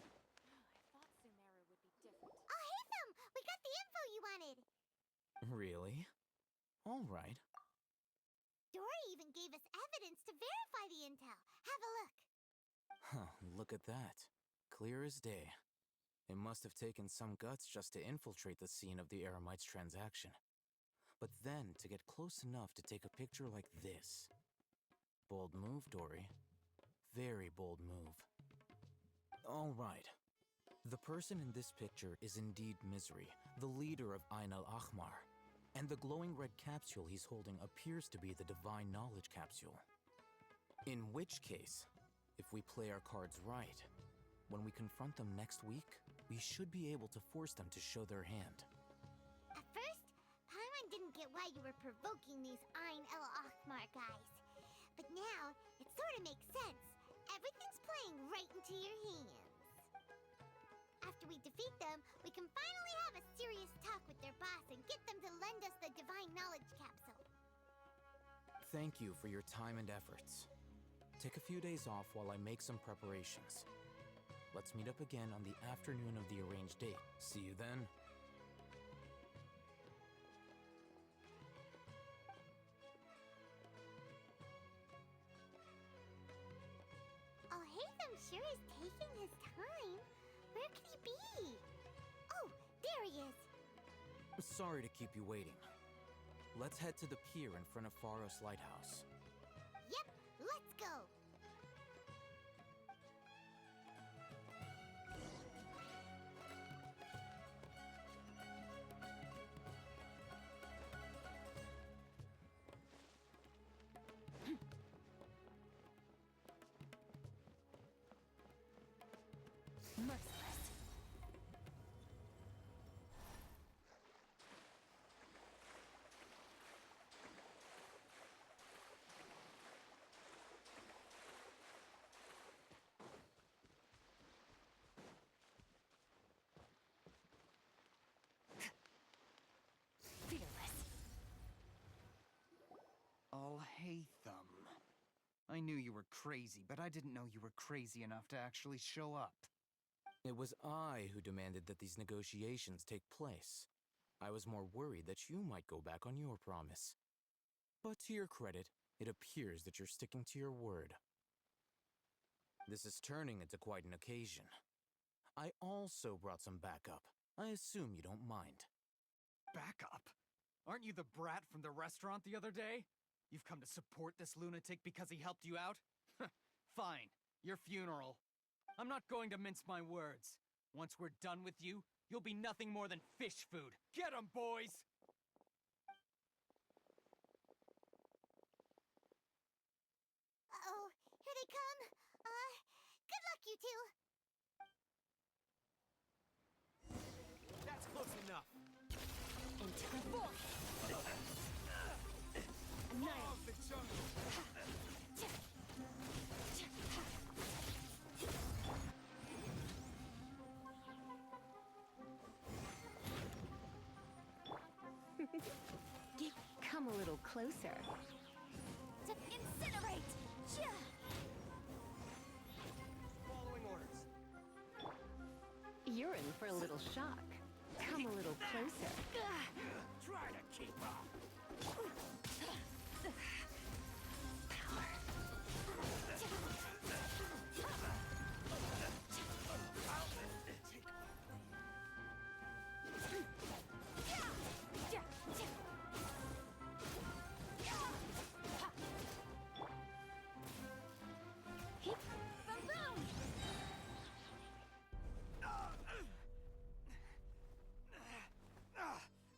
I thought Sumeru would be different. Alhaitham, we got the info you wanted. Really? All right. Dory even gave us evidence to verify the intel. Have a look. Huh, look at that. Clear as day. It must have taken some guts just to infiltrate the scene of the Eremites transaction. But then to get close enough to take a picture like this. Bold move, Dory. Very bold move. All right. The person in this picture is indeed Misery, the leader of Ain al-Ahmar. And the glowing red capsule he's holding appears to be the Divine Knowledge Capsule. In which case, if we play our cards right, when we confront them next week, we should be able to force them to show their hand. At first, Paimon didn't get why you were provoking these Ain al-Ahmar guys. But now, it sort of makes sense. Everything's playing right into your hands. After we defeat them, we can finally have a serious talk with their boss and get them to lend us the Divine Knowledge Capsule. Thank you for your time and efforts. Take a few days off while I make some preparations. Let's meet up again on the afternoon of the arranged date. See you then. Alhaitham sure is taking his time. Where could he be? Oh, there he is. Sorry to keep you waiting. Let's head to the pier in front of Pharos Lighthouse. Yep, let's go. Merciless. Fearless. Alhaitham. I knew you were crazy, but I didn't know you were crazy enough to actually show up. It was I who demanded that these negotiations take place. I was more worried that you might go back on your promise. But to your credit, it appears that you're sticking to your word. This is turning into quite an occasion. I also brought some backup. I assume you don't mind. Backup? Aren't you the brat from the restaurant the other day? You've come to support this lunatic because he helped you out? Fine, your funeral. I'm not going to mince my words. Once we're done with you, you'll be nothing more than fish food. Get 'em, boys! Uh-oh, here they come. Good luck, you two. That's close enough. Into the void. Law of the jungle. Come a little closer. To incinerate! Following orders. You're in for a little shock. Come a little closer. Try to keep up.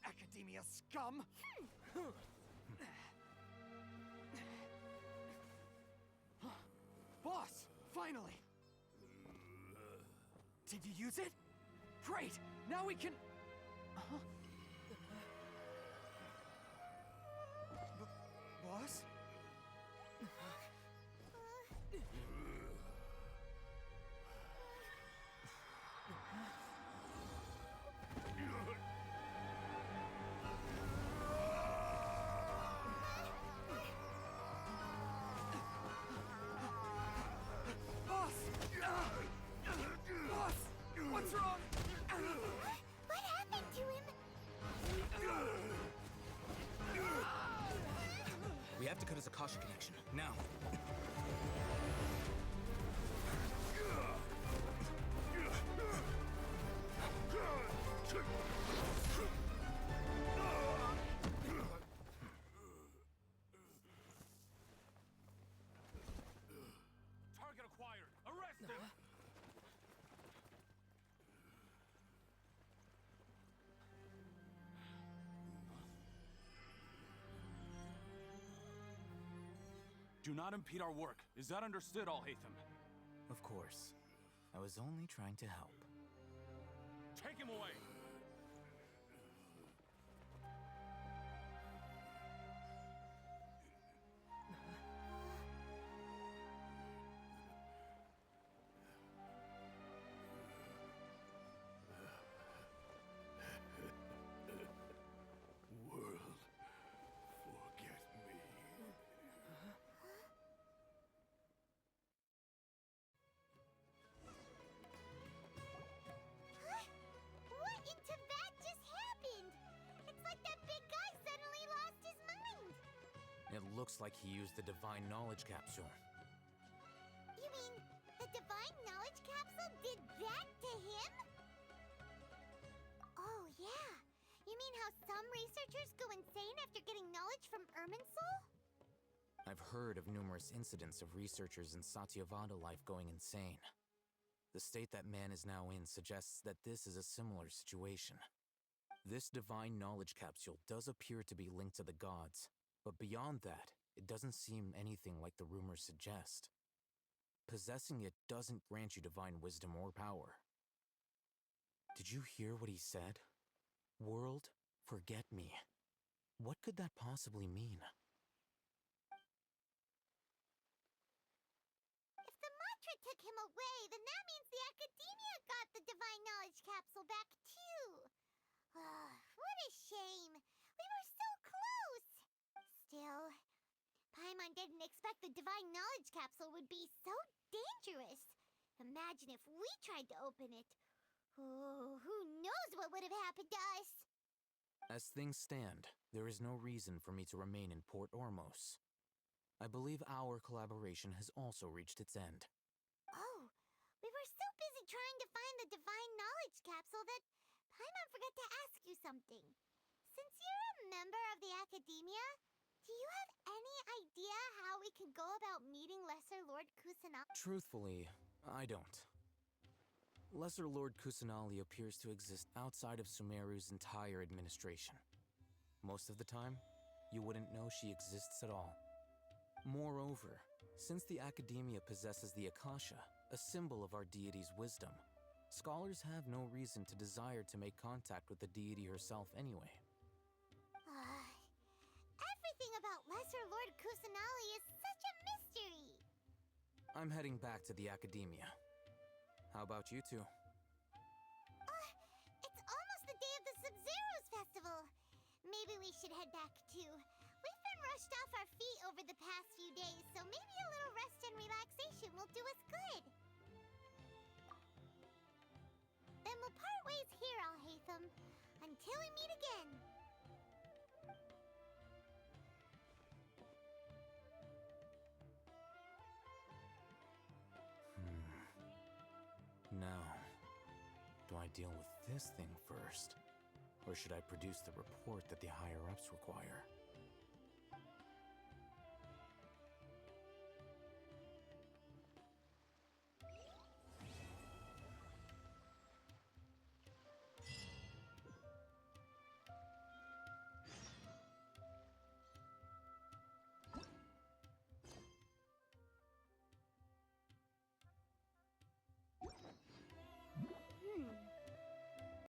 Academia scum! Boss! Finally! Did you use it? Great! Now we can... Boss? Boss! Boss! What's wrong? What happened to him? We have to cut his Akasha connection, now. Target acquired. Arrest him. Do not impede our work. Is that understood, Alhaitham? Of course. I was only trying to help. Take him away! World, forget me. What in Tibet just happened? It's like that big guy suddenly lost his mind. It looks like he used the Divine Knowledge Capsule. You mean the Divine Knowledge Capsule did that to him? Oh, yeah. You mean how some researchers go insane after getting knowledge from Irminsul? I've heard of numerous incidents of researchers in Satyavada life going insane. The state that man is now in suggests that this is a similar situation. This Divine Knowledge Capsule does appear to be linked to the gods, but beyond that, it doesn't seem anything like the rumors suggest. Possessing it doesn't grant you divine wisdom or power. Did you hear what he said? World, forget me. What could that possibly mean? If the mantra took him away, then that means the Academia got the Divine Knowledge Capsule back, too. What a shame. We were so close. Still, Paimon didn't expect the Divine Knowledge Capsule would be so dangerous. Imagine if we tried to open it. Oh, who knows what would have happened to us? As things stand, there is no reason for me to remain in Port Ormos. I believe our collaboration has also reached its end. Oh, we were so busy trying to find the Divine Knowledge Capsule that Paimon forgot to ask you something. Since you're a member of the Academia, do you have any idea how we can go about meeting Lesser Lord Kusanagi? Truthfully, I don't. Lesser Lord Kusanali appears to exist outside of Sumeru's entire administration. Most of the time, you wouldn't know she exists at all. Moreover, since the Academia possesses the Akasha, a symbol of our deity's wisdom, scholars have no reason to desire to make contact with the deity herself anyway. Everything about Lesser Lord Kusanali is such a mystery. I'm heading back to the Academia. How about you two? It's almost the day of the Sub-Zero's festival. Maybe we should head back too. rushed off our feet over the past few days, so maybe a little rest and relaxation will do us good. Then we'll part ways here, Alhaitham, until we meet again. Now, do I deal with this thing first? Or should I produce the report that the higher-ups require?